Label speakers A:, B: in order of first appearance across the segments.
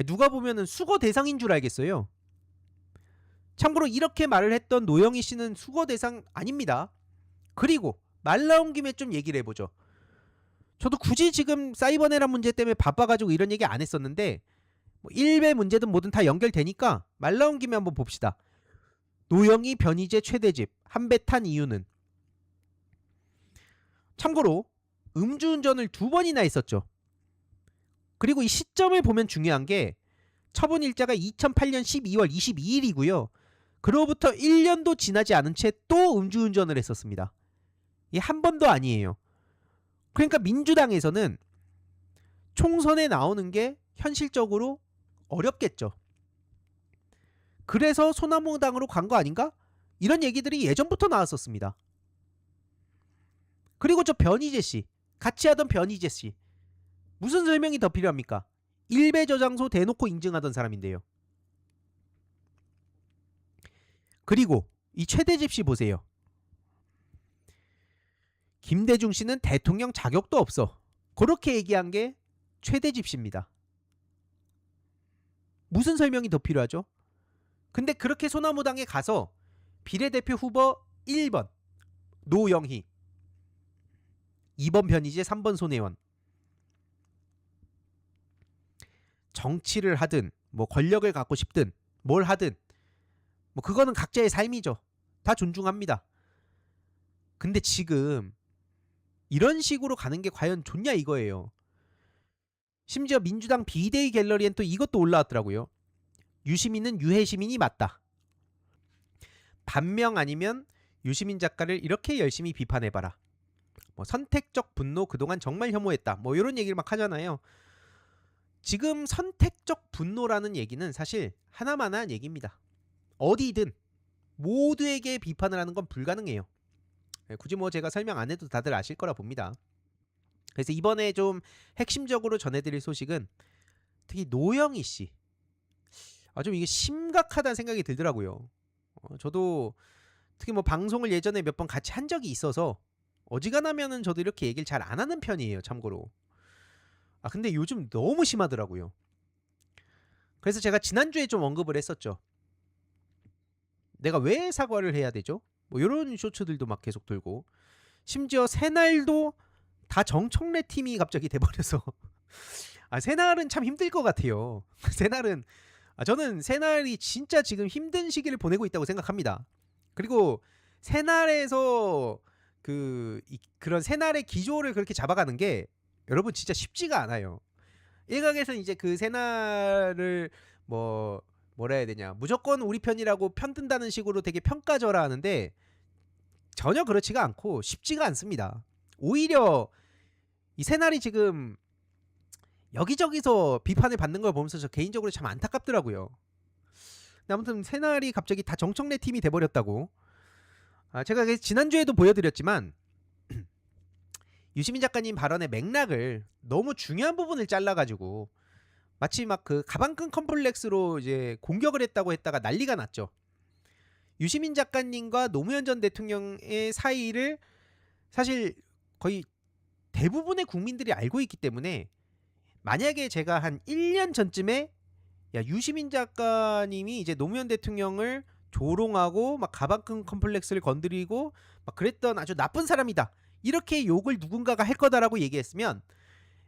A: 누가 보면은 수거 대상인 줄 알겠어요. 참고로 이렇게 말을 했던 노영희 씨는 수거 대상 아닙니다. 그리고 말 나온 김에 좀 얘기를 해보죠. 저도 굳이 지금 사이버네란 문제 때문에 바빠가지고 이런 얘기 안 했었는데 뭐 일베 문제든 뭐든 다 연결되니까 말 나온 김에 한번 봅시다. 노영희 변희재 최대집 한 배 탄 이유는, 참고로 음주운전을 2번이나 했었죠. 그리고 이 시점을 보면 중요한 게 처분 일자가 2008년 12월 22일이고요. 그로부터 1년도 지나지 않은 채 또 음주운전을 했었습니다. 이게 한 번도 아니에요. 그러니까 민주당에서는 총선에 나오는 게 현실적으로 어렵겠죠. 그래서 소나무당으로 간 거 아닌가? 이런 얘기들이 예전부터 나왔었습니다. 그리고 저 변희재 씨, 같이 하던 변희재 씨, 무슨 설명이 더 필요합니까? 일베 저장소 대놓고 인증하던 사람인데요. 그리고 이 최대집 씨 보세요. 김대중 씨는 대통령 자격도 없어. 그렇게 얘기한 게 최대집 씨입니다. 무슨 설명이 더 필요하죠? 근데 그렇게 소나무당에 가서 비례대표 후보 1번 노영희, 2번 변희재, 3번 손혜원, 정치를 하든 뭐 권력을 갖고 싶든 뭘 하든 뭐 그거는 각자의 삶이죠. 다 존중합니다. 근데 지금 이런 식으로 가는 게 과연 좋냐 이거예요. 심지어 민주당 비대위 갤러리엔 또 이것도 올라왔더라고요. 유시민은 유해시민이 맞다. 반명 아니면 유시민 작가를 이렇게 열심히 비판해봐라. 뭐 선택적 분노 그동안 정말 혐오했다. 뭐 이런 얘기를 막 하잖아요. 지금 선택적 분노라는 얘기는 사실 하나만한 얘기입니다. 어디든 모두에게 비판을 하는 건 불가능해요. 굳이 뭐 제가 설명 안 해도 다들 아실 거라 봅니다. 그래서 이번에 좀 핵심적으로 전해드릴 소식은 특히 노영희 씨. 좀 이게 심각하다는 생각이 들더라고요. 저도 특히 뭐 방송을 예전에 몇 번 같이 한 적이 있어서 어지간하면은 저도 이렇게 얘기를 잘 안 하는 편이에요, 참고로. 근데 요즘 너무 심하더라고요. 그래서 제가 지난주에 좀 언급을 했었죠. 내가 왜 사과를 해야 되죠? 뭐 이런 쇼츠들도 막 계속 돌고, 심지어 새날도 다 정청래 팀이 갑자기 돼버려서 새날은 참 힘들 것 같아요. 새날은 저는 새날이 진짜 지금 힘든 시기를 보내고 있다고 생각합니다. 그리고 새날에서 그런 새날의 기조를 그렇게 잡아가는 게 여러분 진짜 쉽지가 않아요. 일각에서 이제 그 새날을 뭐라 해야 되냐, 무조건 우리 편이라고 편든다는 식으로 되게 평가절하하는데 전혀 그렇지가 않고 쉽지가 않습니다. 오히려 이 새날이 지금 여기저기서 비판을 받는 걸 보면서 저 개인적으로 참 안타깝더라고요. 아무튼 새날이 갑자기 다 정청래 팀이 돼버렸다고. 제가 지난주에도 보여드렸지만 유시민 작가님 발언의 맥락을 너무 중요한 부분을 잘라가지고 마치 막 그 가방끈 컴플렉스로 이제 공격을 했다고 했다가 난리가 났죠. 유시민 작가님과 노무현 전 대통령의 사이를 사실 거의 대부분의 국민들이 알고 있기 때문에, 만약에 제가 한 1년 전쯤에 유시민 작가님이 이제 노무현 대통령을 조롱하고 막 가방끈 컴플렉스를 건드리고 막 그랬던 아주 나쁜 사람이다, 이렇게 욕을 누군가가 할 거다라고 얘기했으면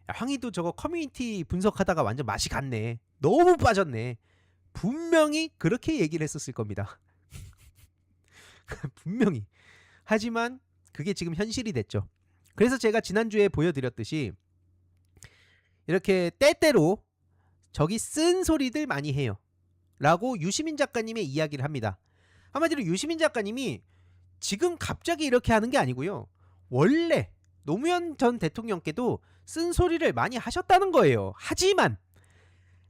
A: 황희도 저거 커뮤니티 분석하다가 완전 맛이 갔네, 너무 빠졌네, 분명히 그렇게 얘기를 했었을 겁니다. 분명히. 하지만 그게 지금 현실이 됐죠. 그래서 제가 지난주에 보여드렸듯이 이렇게 때때로 저기 쓴 소리들 많이 해요 라고 유시민 작가님의 이야기를 합니다. 한마디로 유시민 작가님이 지금 갑자기 이렇게 하는 게 아니고요, 원래 노무현 전 대통령께도 쓴소리를 많이 하셨다는 거예요. 하지만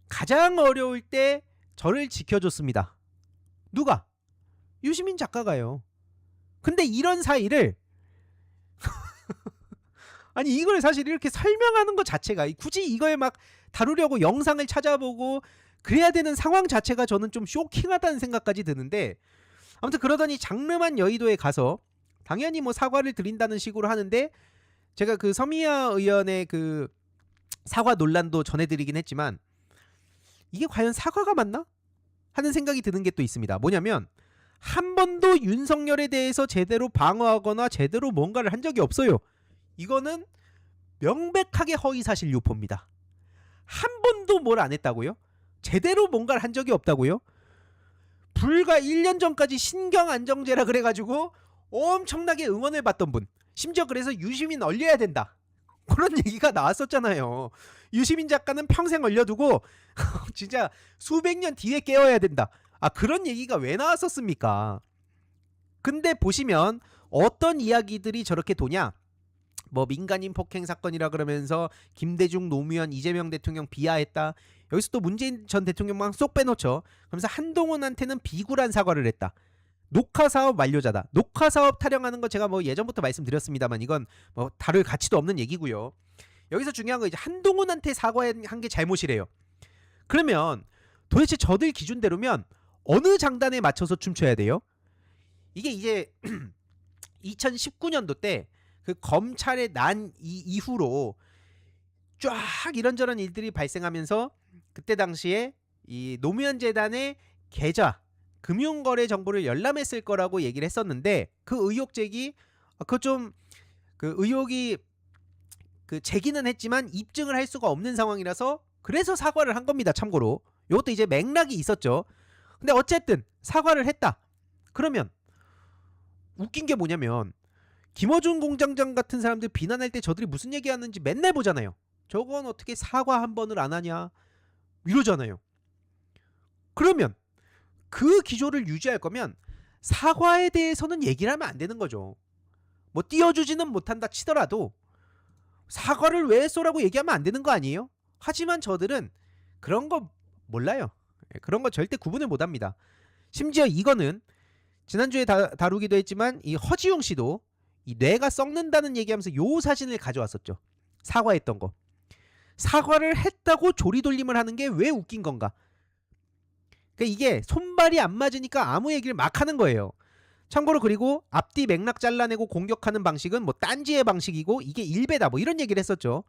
A: 가장 어려울 때 저를 지켜줬습니다. 누가? 유시민 작가가요. 근데 이런 사이를 아니 이걸 사실 이렇게 설명하는 것 자체가, 굳이 이걸 막 다루려고 영상을 찾아보고 그래야 되는 상황 자체가 저는 좀 쇼킹하다는 생각까지 드는데, 아무튼 그러더니 장름한 여의도에 가서 당연히 뭐 사과를 드린다는 식으로 하는데, 제가 그 서미야 의원의 그 사과 논란도 전해드리긴 했지만 이게 과연 사과가 맞나? 하는 생각이 드는 게 또 있습니다. 뭐냐면 한 번도 윤석열에 대해서 제대로 방어하거나 제대로 뭔가를 한 적이 없어요. 이거는 명백하게 허위사실 유포입니다. 한 번도 뭘 안 했다고요? 제대로 뭔가를 한 적이 없다고요? 불과 1년 전까지 신경안정제라 그래가지고 엄청나게 응원을 받던 분, 심지어 그래서 유시민 얼려야 된다, 그런 얘기가 나왔었잖아요. 유시민 작가는 평생 얼려두고 진짜 수백 년 뒤에 깨워야 된다. 그런 얘기가 왜 나왔었습니까? 근데 보시면 어떤 이야기들이 저렇게 도냐? 뭐 민간인 폭행 사건이라 그러면서 김대중, 노무현, 이재명 대통령 비하했다. 여기서 또 문재인 전 대통령만 쏙 빼놓죠. 그러면서 한동훈한테는 비굴한 사과를 했다. 녹화사업 완료자다. 녹화사업 타령하는 거 제가 뭐 예전부터 말씀드렸습니다만 이건 뭐 다룰 가치도 없는 얘기고요. 여기서 중요한 거 이제 한동훈한테 사과한 게 잘못이래요. 그러면 도대체 저들 기준대로면 어느 장단에 맞춰서 춤춰야 돼요? 이게 이제 2019년도 때 그 검찰의 난 이후로 쫙 이런저런 일들이 발생하면서 그때 당시에 이 노무현 재단의 계좌 금융거래 정보를 열람했을 거라고 얘기를 했었는데 그 의혹 제기 그 의혹이 그 제기는 했지만 입증을 할 수가 없는 상황이라서 그래서 사과를 한 겁니다. 참고로 이것도 이제 맥락이 있었죠. 근데 어쨌든 사과를 했다. 그러면 웃긴 게 뭐냐면 김어준 공장장 같은 사람들 비난할 때 저들이 무슨 얘기하는지 맨날 보잖아요. 저건 어떻게 사과 한 번을 안 하냐 이러잖아요. 그러면 그 기조를 유지할 거면 사과에 대해서는 얘기를 하면 안 되는 거죠. 뭐 띄워주지는 못한다 치더라도 사과를 왜 했어라고 얘기하면 안 되는 거 아니에요? 하지만 저들은 그런 거 몰라요. 그런 거 절대 구분을 못합니다. 심지어 이거는 지난주에 다루기도 했지만 이 허지웅 씨도 이 뇌가 썩는다는 얘기하면서 요 사진을 가져왔었죠. 사과했던 거. 사과를 했다고 조리돌림을 하는 게 왜 웃긴 건가? 그러니까 이게 손발이 안 맞으니까 아무 얘기를 막 하는 거예요. 참고로 그리고 앞뒤 맥락 잘라내고 공격하는 방식은 뭐 딴지의 방식이고 이게 일배다 뭐 이런 얘기를 했었죠.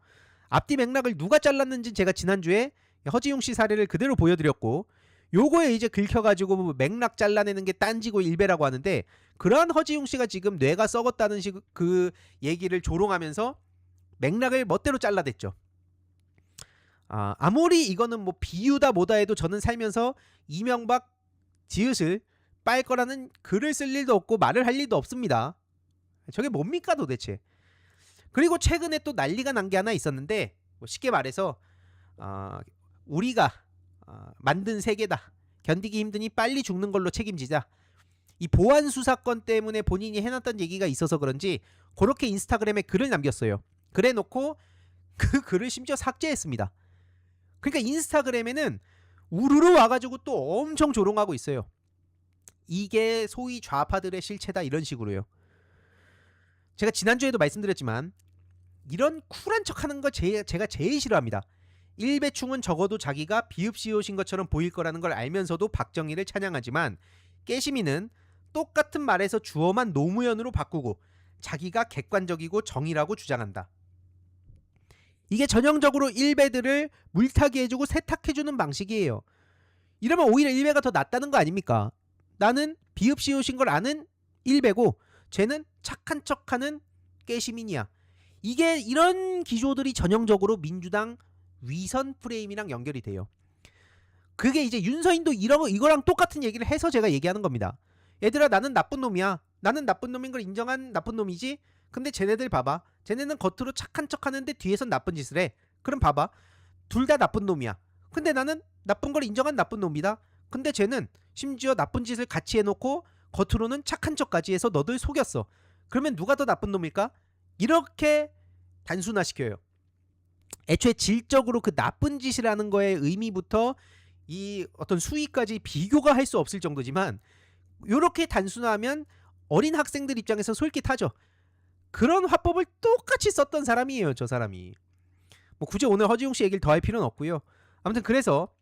A: 앞뒤 맥락을 누가 잘랐는지 제가 지난주에 허지웅 씨 사례를 그대로 보여드렸고 요거에 이제 긁혀가지고 뭐 맥락 잘라내는 게 딴지고 일배라고 하는데 그러한 허지웅 씨가 지금 뇌가 썩었다는 그 얘기를 조롱하면서 맥락을 멋대로 잘라댔죠. 아무리 이거는 뭐 비유다 뭐다 해도 저는 살면서 이명박 지읒을 빨 거라는 글을 쓸 일도 없고 말을 할 일도 없습니다. 저게 뭡니까 도대체. 그리고 최근에 또 난리가 난 게 하나 있었는데 뭐 쉽게 말해서 우리가 만든 세계다. 견디기 힘드니 빨리 죽는 걸로 책임지자. 이 보안 수사건 때문에 본인이 해놨던 얘기가 있어서 그런지 그렇게 인스타그램에 글을 남겼어요. 그래 놓고 그 글을 심지어 삭제했습니다. 그러니까 인스타그램에는 우르르 와가지고 또 엄청 조롱하고 있어요. 이게 소위 좌파들의 실체다 이런 식으로요. 제가 지난주에도 말씀드렸지만 이런 쿨한 척하는 거 제가 제일 싫어합니다. 일배충은 적어도 자기가 비읍시옷인 것처럼 보일 거라는 걸 알면서도 박정희를 찬양하지만 깨시민은 똑같은 말에서 주어만 노무현으로 바꾸고 자기가 객관적이고 정의라고 주장한다. 이게 전형적으로 일배들을 물타기 해주고 세탁해주는 방식이에요. 이러면 오히려 일배가 더 낫다는 거 아닙니까? 나는 비읍시옷인 걸 아는 일배고 쟤는 착한 척하는 깨시민이야. 이게 이런 기조들이 전형적으로 민주당 위선 프레임이랑 연결이 돼요. 그게 이제 윤서인도 이거랑 똑같은 얘기를 해서 제가 얘기하는 겁니다. 얘들아 나는 나쁜 놈이야. 나는 나쁜 놈인 걸 인정한 나쁜 놈이지. 근데 쟤네들 봐봐. 쟤네는 겉으로 착한 척 하는데 뒤에선 나쁜 짓을 해. 그럼 봐봐. 둘 다 나쁜 놈이야. 근데 나는 나쁜 걸 인정한 나쁜 놈이다. 근데 쟤는 심지어 나쁜 짓을 같이 해놓고 겉으로는 착한 척까지 해서 너들 속였어. 그러면 누가 더 나쁜 놈일까? 이렇게 단순화시켜요. 애초에 질적으로 그 나쁜 짓이라는 거의 의미부터 이 어떤 수위까지 비교가 할 수 없을 정도지만 이렇게 단순화하면 어린 학생들 입장에서 솔깃하죠. 그런 화법을 똑같이 썼던 사람이에요. 저 사람이. 뭐 굳이 오늘 허지웅 씨 얘기를 더 할 필요는 없고요. 아무튼 그래서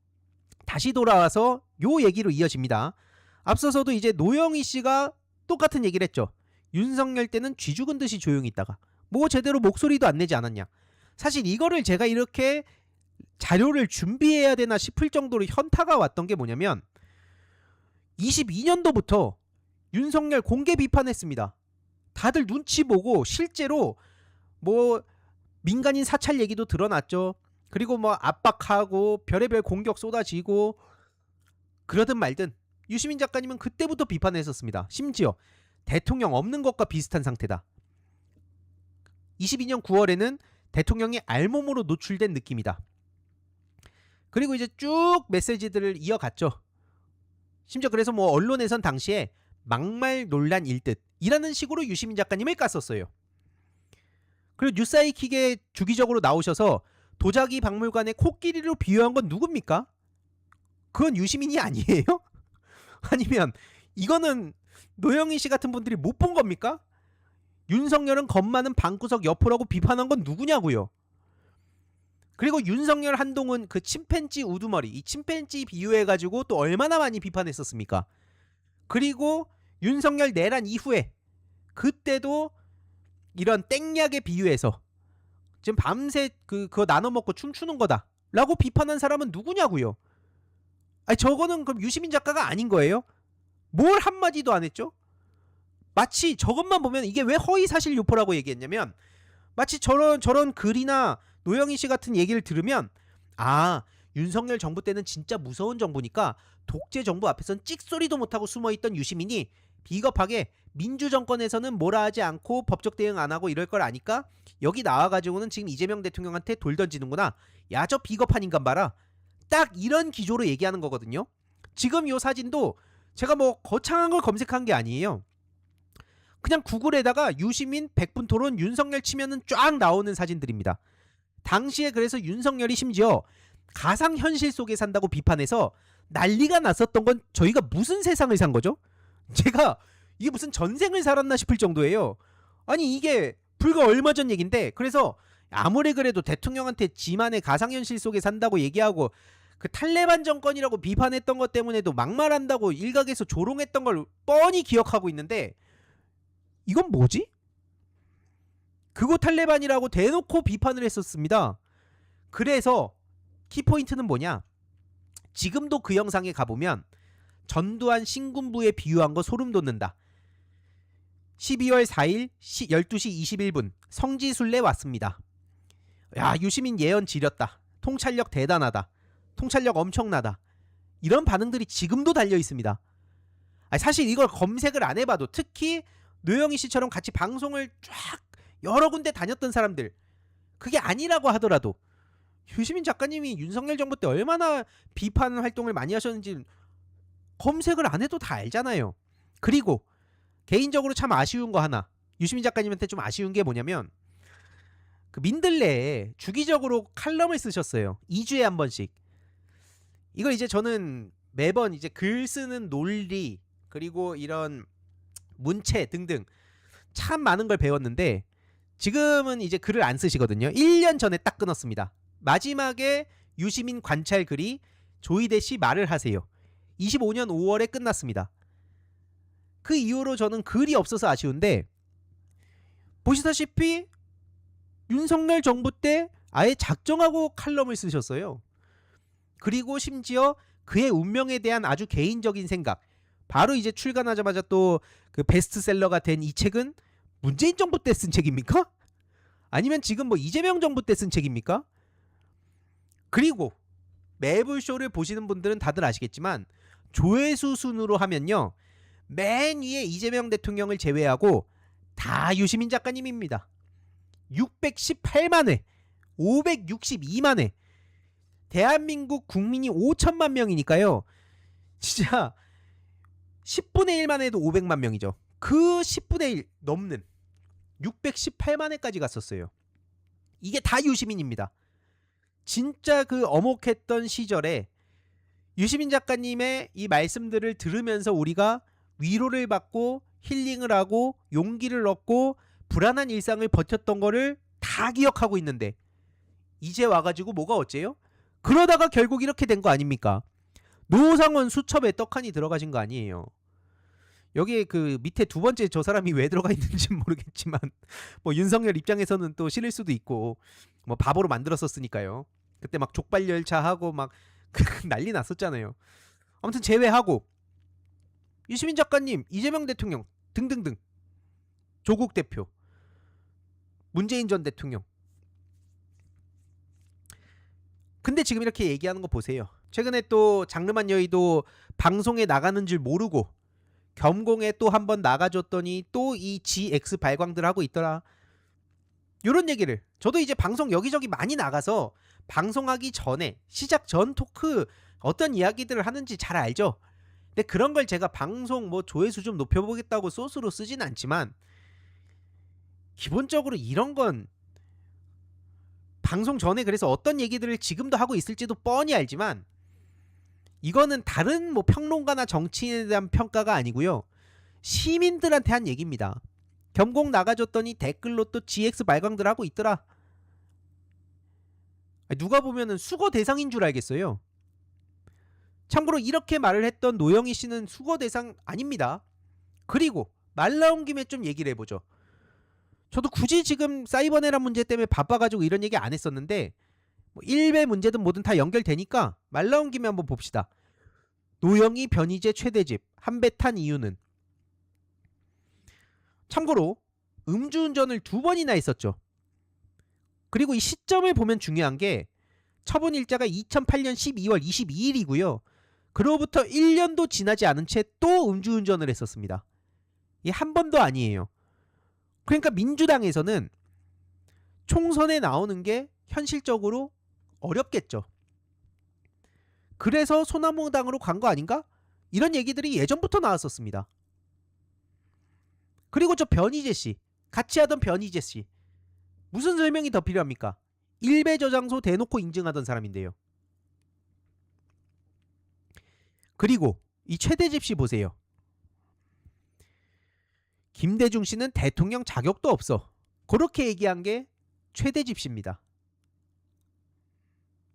A: 다시 돌아와서 요 얘기로 이어집니다. 앞서서도 이제 노영희 씨가 똑같은 얘기를 했죠. 윤석열 때는 쥐 죽은 듯이 조용히 있다가 뭐 제대로 목소리도 안 내지 않았냐. 사실 이거를 제가 이렇게 자료를 준비해야 되나 싶을 정도로 현타가 왔던 게 뭐냐면 22년도부터 윤석열 공개 비판했습니다. 다들 눈치 보고 실제로 뭐 민간인 사찰 얘기도 드러났죠. 그리고 뭐 압박하고 별의별 공격 쏟아지고 그러든 말든 유시민 작가님은 그때부터 비판했었습니다. 심지어 대통령 없는 것과 비슷한 상태다. 22년 9월에는 대통령이 알몸으로 노출된 느낌이다. 그리고 이제 쭉 메시지들을 이어갔죠. 심지어 그래서 뭐 언론에선 당시에 막말 논란일 듯 이라는 식으로 유시민 작가님을 깠었어요. 그리고 뉴사이킥에 주기적으로 나오셔서 도자기 박물관의 코끼리로 비유한 건 누굽니까? 그건 유시민이 아니에요? 아니면 이거는 노영희 씨 같은 분들이 못 본 겁니까? 윤석열은 겁 많은 방구석 옆으로라고 비판한 건 누구냐고요. 그리고 윤석열 한동훈 그 침팬지 우두머리 이 침팬지 비유해가지고 또 얼마나 많이 비판했었습니까? 그리고 윤석열 내란 이후에 그때도 이런 땡약에 비유해서 지금 밤새 그거 나눠 먹고 춤추는 거다 라고 비판한 사람은 누구냐고요. 아니 저거는 그럼 유시민 작가가 아닌 거예요? 뭘 한마디도 안 했죠? 마치 저것만 보면 이게 왜 허위사실 유포라고 얘기했냐면 마치 저런 글이나 노영희 씨 같은 얘기를 들으면 아 윤석열 정부 때는 진짜 무서운 정부니까 독재 정부 앞에선 찍소리도 못하고 숨어있던 유시민이 비겁하게 민주정권에서는 뭐라 하지 않고 법적 대응 안 하고 이럴 걸 아니까 여기 나와가지고는 지금 이재명 대통령한테 돌 던지는구나. 야 저 비겁한 인간 봐라. 딱 이런 기조로 얘기하는 거거든요. 지금 이 사진도 제가 뭐 거창한 걸 검색한 게 아니에요. 그냥 구글에다가 유시민 백분토론 윤석열 치면은 쫙 나오는 사진들입니다. 당시에 그래서 윤석열이 심지어 가상현실 속에 산다고 비판해서 난리가 났었던 건 저희가 무슨 세상을 산 거죠? 제가 이게 무슨 전생을 살았나 싶을 정도예요. 아니 이게 불과 얼마 전 얘긴데 그래서 아무리 그래도 대통령한테 지만의 가상현실 속에 산다고 얘기하고 그 탈레반 정권이라고 비판했던 것 때문에도 막말한다고 일각에서 조롱했던 걸 뻔히 기억하고 있는데 이건 뭐지? 그거 탈레반이라고 대놓고 비판을 했었습니다. 그래서 키포인트는 뭐냐? 지금도 그 영상에 가보면 전두환 신군부에 비유한 거 소름 돋는다. 12월 4일 12시 21분 성지순례 왔습니다. 야 유시민 예언 지렸다. 통찰력 대단하다. 통찰력 엄청나다. 이런 반응들이 지금도 달려 있습니다. 아니, 사실 이걸 검색을 안 해봐도 특히 노영희 씨처럼 같이 방송을 쫙 여러 군데 다녔던 사람들 그게 아니라고 하더라도 유시민 작가님이 윤석열 정부 때 얼마나 비판 활동을 많이 하셨는지 검색을 안 해도 다 알잖아요. 그리고 개인적으로 참 아쉬운 거 하나 유시민 작가님한테 좀 아쉬운 게 뭐냐면 그 민들레에 주기적으로 칼럼을 쓰셨어요. 2주에 한 번씩. 이걸 이제 저는 매번 이제 글 쓰는 논리 그리고 이런 문체 등등 참 많은 걸 배웠는데 지금은 이제 글을 안 쓰시거든요. 1년 전에 딱 끊었습니다. 마지막에 유시민 관찰 글이 조이대 씨 말을 하세요. 25년 5월에 끝났습니다. 그 이후로 저는 글이 없어서 아쉬운데 보시다시피 윤석열 정부 때 아예 작정하고 칼럼을 쓰셨어요. 그리고 심지어 그의 운명에 대한 아주 개인적인 생각 바로 이제 출간하자마자 또 그 베스트셀러가 된 이 책은 문재인 정부 때 쓴 책입니까? 아니면 지금 뭐 이재명 정부 때 쓴 책입니까? 그리고 매불쇼를 보시는 분들은 다들 아시겠지만 조회수 순으로 하면요 맨 위에 이재명 대통령을 제외하고 다 유시민 작가님입니다. 618만 회 562만 회 대한민국 국민이 5천만 명이니까요 진짜 10분의 1만 해도 500만 명이죠. 그 10분의 1 넘는 618만 회까지 갔었어요. 이게 다 유시민입니다. 진짜 그 어목했던 시절에 유시민 작가님의 이 말씀들을 들으면서 우리가 위로를 받고 힐링을 하고 용기를 얻고 불안한 일상을 버텼던 거를 다 기억하고 있는데 이제 와가지고 뭐가 어째요? 그러다가 결국 이렇게 된 거 아닙니까? 노상원 수첩에 떡하니 들어가신 거 아니에요. 여기에 그 밑에 두 번째 저 사람이 왜 들어가 있는지는 모르겠지만 뭐 윤석열 입장에서는 또 싫을 수도 있고 뭐 바보로 만들었었으니까요. 그때 막 족발 열차하고 막 난리 났었잖아요. 아무튼 제외하고 유시민 작가님, 이재명 대통령 등등등, 조국 대표, 문재인 전 대통령. 근데 지금 이렇게 얘기하는 거 보세요. 최근에 또 장르만 여의도 방송에 나가는 줄 모르고 겸공에 또 한번 나가줬더니 또 이 GX 발광들 하고 있더라. 요런 얘기를, 저도 이제 방송 여기저기 많이 나가서 방송하기 전에 시작 전 토크 어떤 이야기들을 하는지 잘 알죠. 근데 그런 걸 제가 방송 뭐 조회수 좀 높여보겠다고 소스로 쓰진 않지만, 기본적으로 이런 건 방송 전에 그래서 어떤 얘기들을 지금도 하고 있을지도 뻔히 알지만, 이거는 다른 뭐 평론가나 정치인에 대한 평가가 아니고요, 시민들한테 한 얘기입니다. 겸공 나가줬더니 댓글로 또 GX 발광들 하고 있더라. 누가 보면은 수거 대상인 줄 알겠어요. 참고로 이렇게 말을 했던 노영희 씨는 수거 대상 아닙니다. 그리고 말 나온 김에 좀 얘기를 해보죠. 저도 굳이 지금 사이버네란 문제 때문에 바빠가지고 이런 얘기 안 했었는데, 뭐 일베 문제든 뭐든 다 연결되니까 말 나온 김에 한번 봅시다. 노영희 변희재 최대집 한배 탄 이유는, 참고로 음주운전을 2번이나 했었죠. 그리고 이 시점을 보면 중요한 게, 처분 일자가 2008년 12월 22일이고요. 그로부터 1년도 지나지 않은 채 또 음주운전을 했었습니다. 이게 한 번도 아니에요. 그러니까 민주당에서는 총선에 나오는 게 현실적으로 어렵겠죠. 그래서 소나무당으로 간 거 아닌가? 이런 얘기들이 예전부터 나왔었습니다. 그리고 저 변희재 씨, 같이 하던 변희재 씨, 무슨 설명이 더 필요합니까? 일베 저장소 대놓고 인증하던 사람인데요. 그리고 이 최대집 씨 보세요. 김대중 씨는 대통령 자격도 없어, 그렇게 얘기한 게 최대집 씨입니다.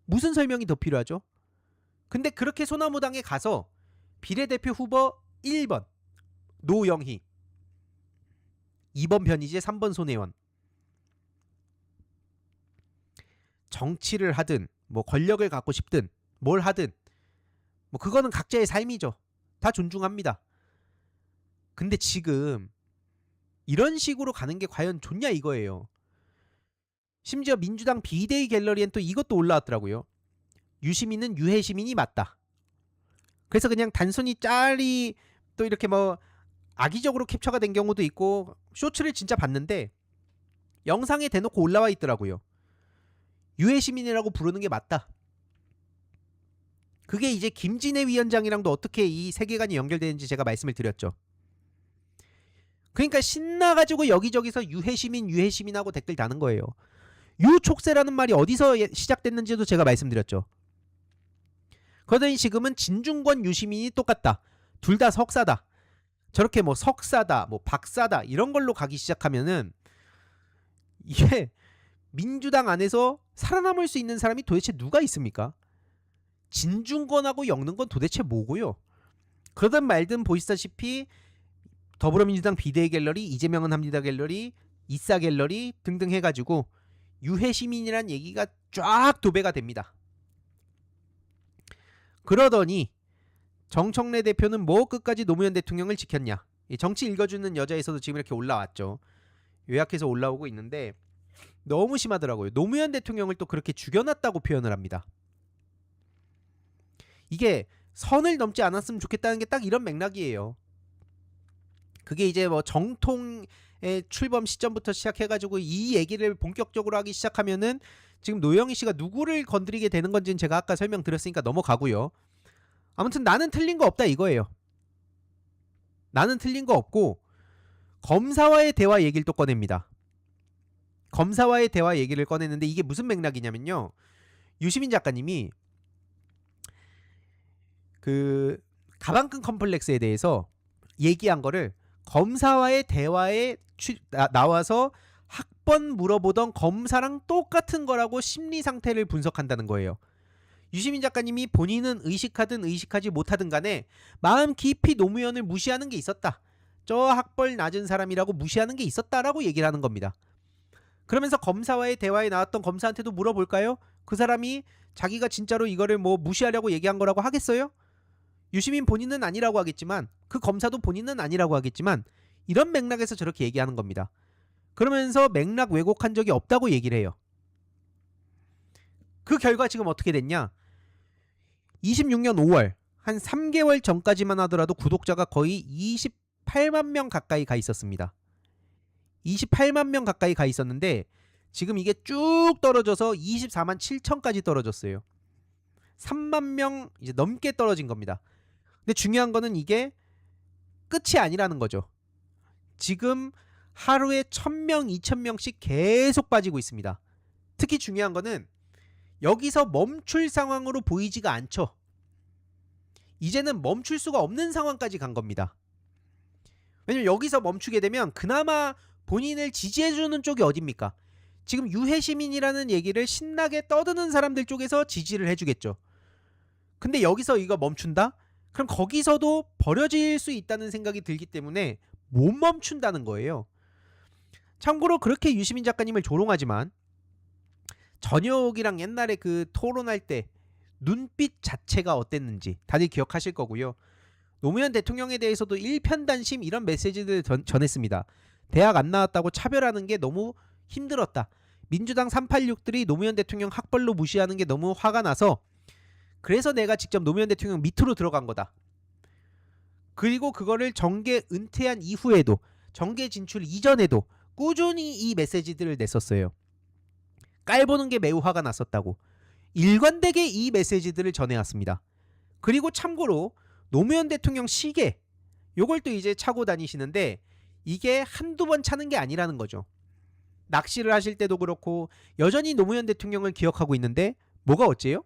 A: 무슨 설명이 더 필요하죠? 근데 그렇게 소나무당에 가서 비례대표 후보 1번 노영희, 2번 변희재, 3번 손혜원, 정치를 하든 뭐 권력을 갖고 싶든 뭘 하든 뭐 그거는 각자의 삶이죠. 다 존중합니다. 근데 지금 이런 식으로 가는 게 과연 좋냐 이거예요. 심지어 민주당 비대위 갤러리엔 또 이것도 올라왔더라고요. 유시민은 유해시민이 맞다. 그래서 그냥 단순히 짤이 또 이렇게 뭐 악의적으로 캡처가 된 경우도 있고, 쇼츠를 진짜 봤는데 영상에 대놓고 올라와 있더라고요. 유해시민이라고 부르는 게 맞다. 그게 이제 김진애 위원장이랑도 어떻게 이 세계관이 연결되는지 제가 말씀을 드렸죠. 그러니까 신나가지고 여기저기서 유해시민 하고 댓글 다는 거예요. 유촉세라는 말이 어디서 시작됐는지도 제가 말씀드렸죠. 그러더니 지금은 진중권 유시민이 똑같다, 둘 다 석사다, 저렇게 뭐 석사다 뭐 박사다 이런 걸로 가기 시작하면은 이게 민주당 안에서 살아남을 수 있는 사람이 도대체 누가 있습니까? 진중권하고 엮는 건 도대체 뭐고요? 그러든 말든 보시다시피 더불어민주당 비대위 갤러리, 이재명은 합니다 갤러리, 이싸 갤러리 등등 해가지고 유해시민이란 얘기가 쫙 도배가 됩니다. 그러더니 정청래 대표는 뭐 끝까지 노무현 대통령을 지켰냐, 정치 읽어주는 여자에서도 지금 이렇게 올라왔죠. 요약해서 올라오고 있는데 너무 심하더라고요. 노무현 대통령을 또 그렇게 죽여놨다고 표현을 합니다. 이게 선을 넘지 않았으면 좋겠다는 게 딱 이런 맥락이에요. 그게 이제 뭐 정통의 출범 시점부터 시작해가지고 이 얘기를 본격적으로 하기 시작하면은 지금 노영희 씨가 누구를 건드리게 되는 건지는 제가 아까 설명드렸으니까 넘어가고요. 아무튼 나는 틀린 거 없다 이거예요. 나는 틀린 거 없고, 검사와의 대화 얘기를 또 꺼냅니다. 검사와의 대화 얘기를 꺼냈는데 이게 무슨 맥락이냐면요, 유시민 작가님이 그 가방끈 컴플렉스에 대해서 얘기한 거를 검사와의 대화에 나와서 학번 물어보던 검사랑 똑같은 거라고 심리 상태를 분석한다는 거예요. 유시민 작가님이 본인은 의식하든 의식하지 못하든 간에 마음 깊이 노무현을 무시하는 게 있었다, 저 학벌 낮은 사람이라고 무시하는 게 있었다라고 얘기를 하는 겁니다. 그러면서 검사와의 대화에 나왔던 검사한테도 물어볼까요? 그 사람이 자기가 진짜로 이거를 뭐 무시하려고 얘기한 거라고 하겠어요? 유시민 본인은 아니라고 하겠지만 그 검사도 본인은 아니라고 하겠지만 이런 맥락에서 저렇게 얘기하는 겁니다. 그러면서 맥락 왜곡한 적이 없다고 얘기를 해요. 그 결과 지금 어떻게 됐냐? 26년 5월 한 3개월 전까지만 하더라도 구독자가 거의 28만 명 가까이 가 있었습니다. 28만 명 가까이 가 있었는데 지금 이게 쭉 떨어져서 24만 7천까지 떨어졌어요. 3만 명 이제 넘게 떨어진 겁니다. 근데 중요한 거는 이게 끝이 아니라는 거죠. 지금 하루에 1000명, 2000명씩 계속 빠지고 있습니다. 특히 중요한 거는 여기서 멈출 상황으로 보이지가 않죠. 이제는 멈출 수가 없는 상황까지 간 겁니다. 왜냐면 여기서 멈추게 되면 그나마 본인을 지지해주는 쪽이 어딥니까? 지금 유해 시민이라는 얘기를 신나게 떠드는 사람들 쪽에서 지지를 해주겠죠. 근데 여기서 이거 멈춘다? 그럼 거기서도 버려질 수 있다는 생각이 들기 때문에 못 멈춘다는 거예요. 참고로 그렇게 유시민 작가님을 조롱하지만 전역이랑 옛날에 그 토론할 때 눈빛 자체가 어땠는지 다들 기억하실 거고요. 노무현 대통령에 대해서도 일편단심 이런 메시지들을 전했습니다. 대학 안 나왔다고 차별하는 게 너무 힘들었다. 민주당 386들이 노무현 대통령 학벌로 무시하는 게 너무 화가 나서 그래서 내가 직접 노무현 대통령 밑으로 들어간 거다. 그리고 그거를 정계 은퇴한 이후에도 정계 진출 이전에도 꾸준히 이 메시지들을 냈었어요. 깔보는 게 매우 화가 났었다고 일관되게 이 메시지들을 전해왔습니다. 그리고 참고로 노무현 대통령 시계 요걸 또 이제 차고 다니시는데 이게 한두 번 차는 게 아니라는 거죠. 낚시를 하실 때도 그렇고 여전히 노무현 대통령을 기억하고 있는데 뭐가 어째요?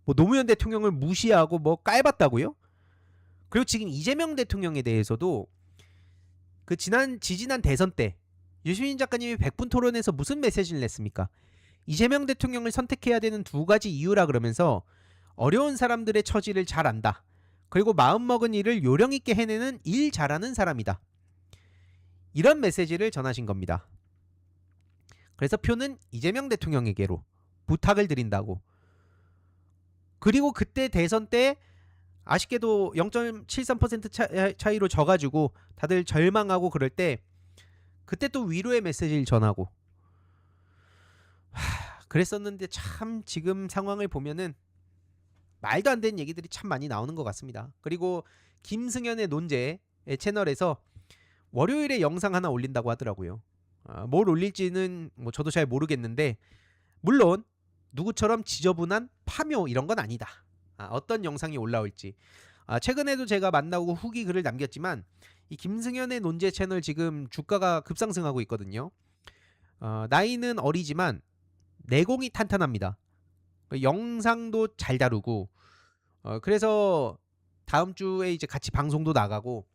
A: 뭐 노무현 대통령을 무시하고 뭐 깔봤다고요? 그리고 지금 이재명 대통령에 대해서도 그 지지난 대선 때 유시민 작가님이 100분 토론에서 무슨 메시지를 냈습니까? 이재명 대통령을 선택해야 되는 두 가지 이유라 그러면서 어려운 사람들의 처지를 잘 안다. 그리고 마음먹은 일을 요령 있게 해내는 일 잘하는 사람이다. 이런 메시지를 전하신 겁니다. 그래서 표는 이재명 대통령에게로 부탁을 드린다고. 그리고 그때 대선 때 아쉽게도 0.73% 차이로 져가지고 다들 절망하고 그럴 때 그때 또 위로의 메시지를 전하고 그랬었는데 참 지금 상황을 보면은 말도 안 되는 얘기들이 참 많이 나오는 것 같습니다. 그리고 김승현의 논제의 채널에서 월요일에 영상 하나 올린다고 하더라고요. 뭘 올릴지는 뭐 저도 잘 모르겠는데 물론 누구처럼 지저분한 파묘 이런 건 아니다. 어떤 영상이 올라올지 최근에도 제가 만나고 후기 글을 남겼지만 이 김승현의 논제 채널 지금 주가가 급상승하고 있거든요. 나이는 어리지만 내공이 탄탄합니다. 영상도 잘 다루고 그래서 다음 주에 이제 같이 방송도 나가고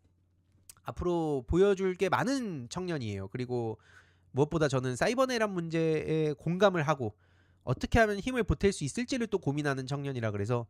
A: 앞으로 보여줄 게 많은 청년이에요. 그리고 무엇보다 저는 사이버 내란 문제에 공감을 하고 어떻게 하면 힘을 보탤 수 있을지를 또 고민하는 청년이라 그래서